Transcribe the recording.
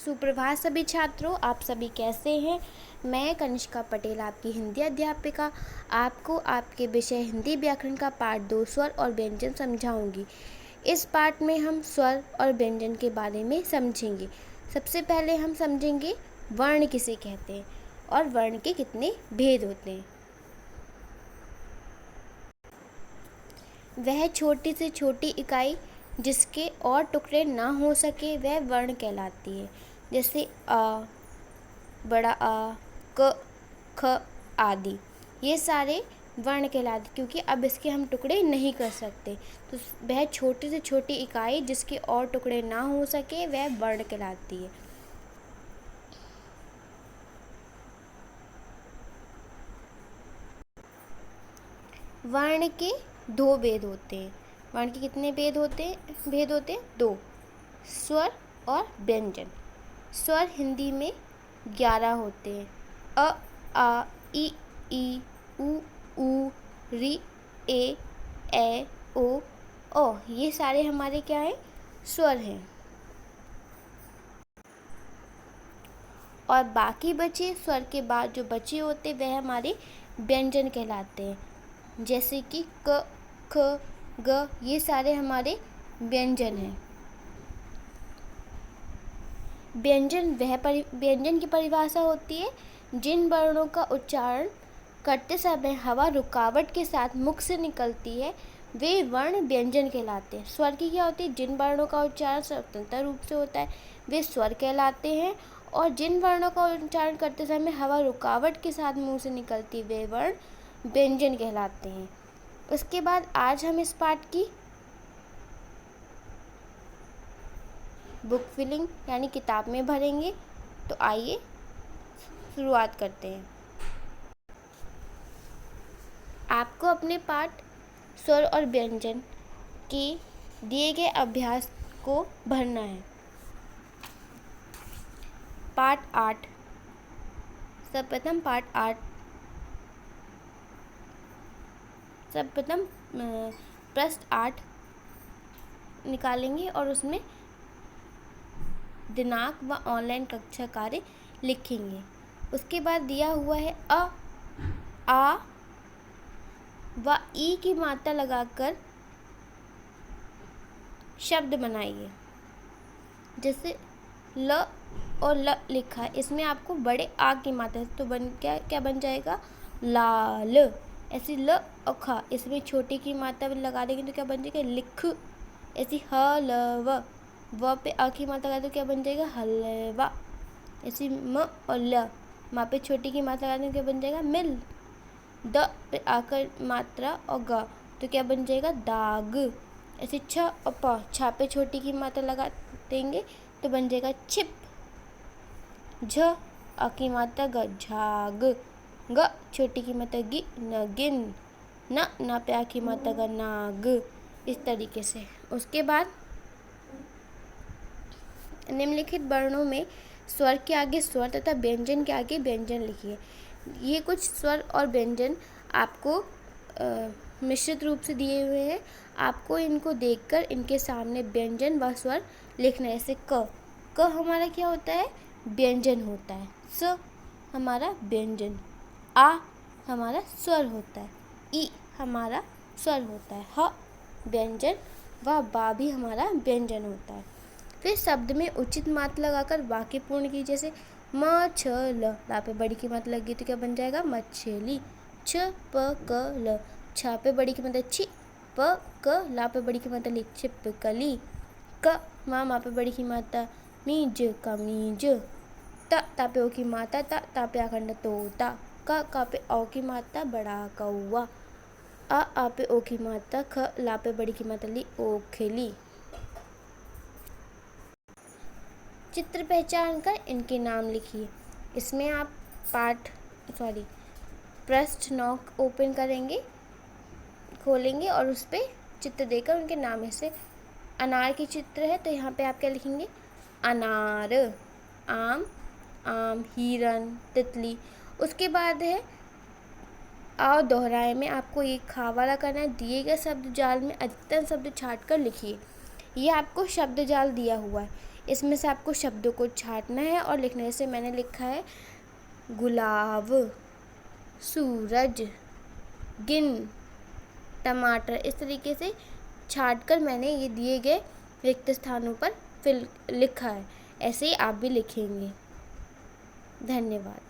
सुप्रभात सभी छात्रों, आप सभी कैसे हैं। मैं कनिष्का पटेल, आपकी हिंदी अध्यापिका, आपको आपके विषय हिंदी व्याकरण का पाठ 2 स्वर और व्यंजन समझाऊंगी। इस पाठ में हम स्वर और व्यंजन के बारे में समझेंगे। सबसे पहले हम समझेंगे वर्ण किसे कहते हैं और वर्ण के कितने भेद होते हैं। वह छोटी से छोटी इकाई जिसके और टुकड़े ना हो सके वह वर्ण कहलाती है। जैसे अ, बड़ा आ, क, ख आदि, ये सारे वर्ण कहलाते क्योंकि अब इसके हम टुकड़े नहीं कर सकते। तो वह छोटी से छोटी इकाई जिसके और टुकड़े ना हो सके वह वर्ण कहलाती है। वर्ण के दो भेद होते हैं। वर्ण के कितने भेद होते हैं? 2, स्वर और व्यंजन। स्वर हिंदी में 11 होते हैं। अ, आ, ई, उ, री, ए, ओ। ये सारे हमारे क्या हैं? स्वर हैं। और बाकी बचे स्वर के बाद जो बचे होते वह हमारे व्यंजन कहलाते हैं। जैसे कि क, ख, ग, ये सारे हमारे व्यंजन हैं। व्यंजन की परिभाषा होती है जिन वर्णों का उच्चारण करते समय हवा रुकावट के साथ मुख से निकलती है वे वर्ण व्यंजन कहलाते हैं। स्वर की क्या होती है? जिन वर्णों का उच्चारण स्वतंत्र रूप से होता है वे स्वर कहलाते हैं, और जिन वर्णों का उच्चारण करते समय हवा रुकावट के साथ मुंह से निकलती है वे वर्ण व्यंजन कहलाते हैं। उसके बाद आज हम इस पाठ की बुक फिलिंग यानी किताब में भरेंगे। तो आइए शुरुआत करते हैं। आपको अपने पाठ स्वर और व्यंजन के दिए गए अभ्यास को भरना है। पाठ 8, सर्वप्रथम पृष्ठ 8 निकालेंगे और उसमें दिनांक व ऑनलाइन कक्षा कार्य लिखेंगे। उसके बाद दिया हुआ है आ व ई की मात्रा लगाकर शब्द बनाइए। जैसे ल और ल लिखा है, इसमें आपको बड़े आ की मात्रा तो क्या बन जाएगा? लाल। ऐसी ल और ख, इसमें छोटी की मात्रा लगा देंगे तो क्या बन जाएगा? लिख। ऐसी ह ल व पे आ की मात्रा लगा तो क्या बन जाएगा? हलवा। ऐसी म और ल, माँ पे छोटी की मात्रा लगा देंगे क्या बन जाएगा? मिल। द पे आकर मात्रा और ग तो क्या बन जाएगा? दाग। ऐसे छ और प, छा पे छोटी की मात्रा लगा देंगे तो बन जाएगा छिप। झ अ की मात्रा ग, झाग। ग छोटी की मात्रा गि, नगिन। न पे आ की मात्रा ग, नाग। इस तरीके से। उसके बाद निम्नलिखित वर्णों में स्वर के आगे स्वर तथा व्यंजन के आगे व्यंजन लिखिए। ये कुछ स्वर और व्यंजन आपको मिश्रित रूप से दिए हुए हैं। आपको इनको देखकर इनके सामने व्यंजन व स्वर लिखना है। जैसे क हमारा क्या होता है? व्यंजन होता है। स हमारा व्यंजन। आ हमारा स्वर होता है। ई हमारा स्वर होता है। ह व्यंजन व बा भी हमारा व्यंजन होता है। फिर शब्द में उचित मात्रा लगाकर वाक्य पूर्ण की। जैसे म छ ल, ला पे बड़ी की मात्रा लगी तो क्या बन जाएगा? मछली। छ प क ल, छा पे बड़ी की मात्रा छी, प क ला पे बड़ी की मात्रा ली, छिपकली। क मा पे बड़ी की मात्रा मीज, कमीज। ता पे ओ की मात्रा ता पे आखंड तोता। का पे औ की मात्रा बड़ा कौआ। आ पे ओ की मात्रा ख, ला पे बड़ी की मात्रा ली, ओखली। चित्र पहचान कर इनके नाम लिखिए। इसमें आप पृष्ठ 9 ओपन करेंगे, खोलेंगे और उस पर चित्र देकर उनके नाम। से अनार की चित्र है तो यहाँ पे आप क्या लिखेंगे? अनार। आम, हिरन, तितली। उसके बाद है आओ दोहराए में आपको एक खा वाला करना है। दिए गए शब्द जाल में अधिकतम शब्द छाट कर लिखिए। ये आपको शब्द जाल दिया हुआ है। इसमें से आपको शब्दों को छांटना है और लिखना है। जैसे मैंने लिखा है गुलाब, सूरज, गिन, टमाटर। इस तरीके से छांट कर मैंने ये दिए गए रिक्त स्थानों पर लिखा है। ऐसे ही आप भी लिखेंगे। धन्यवाद।